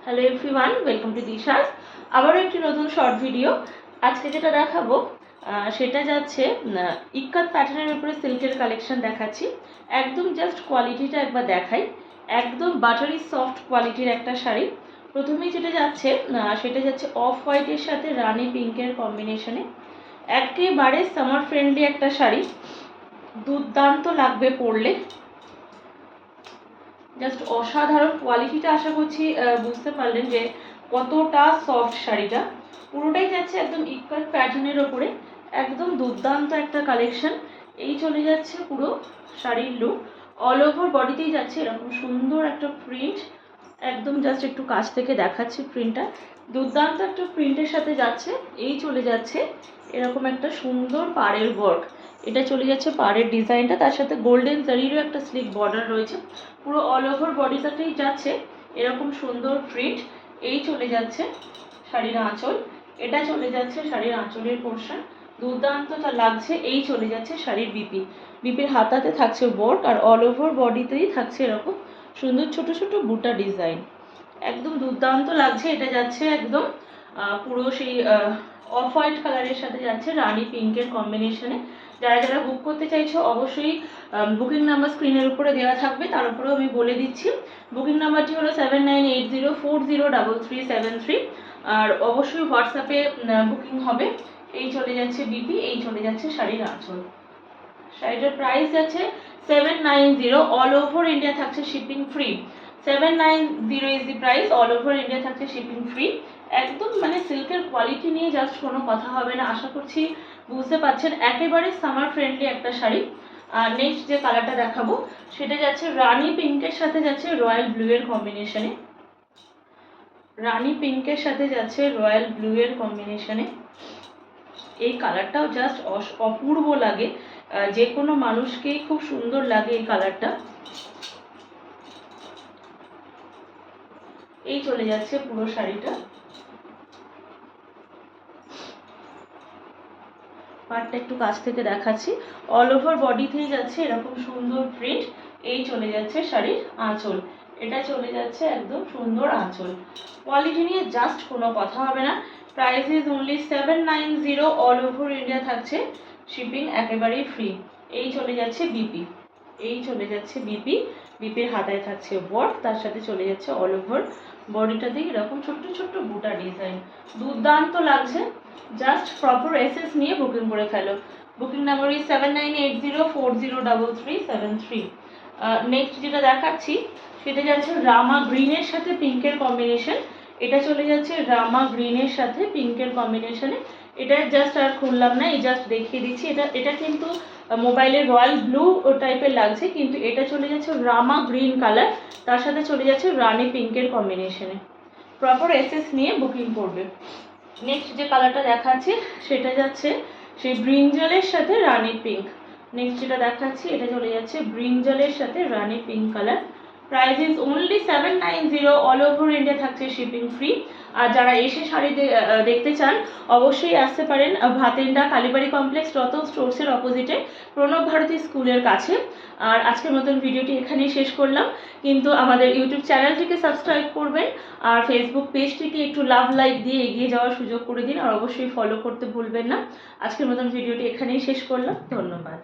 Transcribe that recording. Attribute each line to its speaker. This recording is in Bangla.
Speaker 1: Hello everyone, welcome to দিশাস। আবারও একটি নতুন শর্ট ভিডিও। আজকে যেটা দেখাবো সেটা যাচ্ছে ইক্কাত প্যাটার্নের উপরে সিল্কের কালেকশন দেখাচ্ছি। একদম জাস্ট কোয়ালিটিটা একবার দেখাই। একদম বাটারি সফট কোয়ালিটির একটা শাড়ি। প্রথমেই যেটা যাচ্ছে সেটা যাচ্ছে অফ হোয়াইটের সাথে রানি পিঙ্কের কম্বিনেশনে। একেবারে সামার ফ্রেন্ডলি একটা শাড়ি, দুর্দান্ত লাগবে পরলে। জাস্ট অসাধারণ কোয়ালিটিটা, আশা করছি বুঝতে পারলেন যে কতটা সফট শাড়িটা। পুরোটাই যাচ্ছে একদম ইক্কাত প্যাটার্নের ওপরে, একদম দুর্দান্ত একটা কালেকশন। এই চলে যাচ্ছে পুরো শাড়ির লুক। অল ওভার বডিতেই যাচ্ছে এরকম সুন্দর একটা প্রিন্ট। একদম জাস্ট একটু কাছ থেকে দেখাচ্ছি প্রিন্টটা। দুর্দান্ত একটা প্রিন্টের সাথে যাচ্ছে। এই চলে যাচ্ছে এরকম একটা সুন্দর পাড়ের ওয়ার্ক। এটা চলে যাচ্ছে পাড়ের ডিজাইনটা, তার সাথে গোল্ডেন জারিরও একটা স্লিক বর্ডার রয়েছে। পুরো অল ওভার বডিটাতেই যাচ্ছে এরকম সুন্দর প্রিন্ট। এই চলে যাচ্ছে শাড়ির আঁচল। এটা চলে যাচ্ছে শাড়ির আঁচলের পোর্শন, দুর্দান্তটা লাগছে। এই চলে যাচ্ছে শাড়ির বিপির হাতাতে থাকছে ওয়ার্ক, আর অল ওভার বডিতেই থাকছে এরকম সুন্দর ছোট ছোট বুটা ডিজাইন। একদম দুর্দান্ত লাগছে। এটা যাচ্ছে একদম পুরো সেই অফ হোয়াইট কালারের সাথে যাচ্ছে রানি পিঙ্কের কম্বিনেশনে। যারা যারা বুক করতে চাইছো অবশ্যই বুকিং নাম্বার স্ক্রিনের উপরে দেওয়া থাকবে, তার উপরেও আমি বলে দিচ্ছি। বুকিং নাম্বারটি হলো 7980403373। আর অবশ্যই হোয়াটসঅ্যাপে বুকিং হবে। এই চলে যাচ্ছে বিপি, এই চলে যাচ্ছে শাড়ির আঁচল। শাড়িটার প্রাইস যাচ্ছে 790। অল ওভার ইন্ডিয়া থাকছে shipping free. 790 is the price. All over India থাকছে শিপিং ফ্রি। একদম মানে সিল্কের কোয়ালিটি নিয়ে জাস্ট কোনো কথা হবে না, আশা করছি বুঝতে পারছেন। একেবারে সামার ফ্রেন্ডলি একটা শাড়ি। আর নেক্সট যে কালারটা দেখাবো সেটা যাচ্ছে রানি পিঙ্কের সাথে যাচ্ছে রয়্যাল ব্লু এর কম্বিনেশনে। রানি পিঙ্কের সাথে যাচ্ছে রয়্যাল ব্লু এর কম্বিনেশনে। এই কালারটাও জাস্ট অপূর্ব লাগে, যে কোনো মানুষকেই খুব সুন্দর লাগে এই কালারটা। এই চলে যাচ্ছে পুরো শাড়িটা। পার্টটা একটু কাছ থেকে দেখাচ্ছি। অল ওভার বডিতেই যাচ্ছে এরকম সুন্দর প্রিন্ট। এই চলে যাচ্ছে শাড়ির আঁচল। এটা চলে যাচ্ছে একদম সুন্দর আঁচল। কোয়ালিটি নিয়ে জাস্ট কোনো কথা হবে না। Price is only 790। All over India থাকছে শিপিং একেবারেই ফ্রি। এই চলে যাচ্ছে বিপি, এই চলে যাচ্ছে বিপির হাতায় থাকছে ওয়ার্ক, তার সাথে চলে যাচ্ছে অল ওভার বডিটাতে এরকম ছোট্ট ছোট্ট বুটা ডিজাইন। দুর্দান্ত লাগছে। জাস্ট প্রপার এসএস নিয়ে বুকিং করে ফেলো। Booking number is 7980403373। নেক্সট যেটা দেখাচ্ছি সেটা যাচ্ছে রামা গ্রিনের সাথে পিঙ্কের কম্বিনেশন। এটা চলে যাচ্ছে রামা গ্রিনের সাথে পিঙ্কের কম্বিনেশনে। এটা জাস্ট আর খুললাম না, এই জাস্ট দেখিয়ে দিচ্ছি। এটা কিন্তু মোবাইলের রয়্যাল ব্লু টাইপের লাগছে, কিন্তু এটা চলে যাচ্ছে রামা গ্রিন কালার, তার সাথে চলে যাচ্ছে রানি পিঙ্কের কম্বিনেশনে। প্রপার এসএস নিয়ে বুকিং করবে। নেক্সট যে কালারটা দেখাচ্ছি সেটা যাচ্ছে সেই ব্রিঞ্জলের সাথে রানি পিঙ্ক। নেক্সট যেটা দেখাচ্ছি এটা চলে যাচ্ছে ব্রিঞ্জলের সাথে রানি pink colour. Price is only 790। All over India থাকছে শিপিং ফ্রি। আর যারা এসে শাড়ি দেখতে চান অবশ্যই আসতে পারেন ভাতেন্ডা কালীবাড়ি কমপ্লেক্স রতন স্টোর্সের অপোজিটে প্রণব ভারতী স্কুলের কাছে। আর আজকের মতন ভিডিওটি এখানেই শেষ করলাম, কিন্তু আমাদের ইউটিউব চ্যানেলটিকে সাবস্ক্রাইব করবেন আর ফেসবুক পেজটিকে একটু লাভ লাইক দিয়ে এগিয়ে যাওয়ার সুযোগ করে দিন, আর অবশ্যই ফলো করতে ভুলবেন না। আজকের মতন ভিডিওটি এখানেই শেষ করলাম। ধন্যবাদ।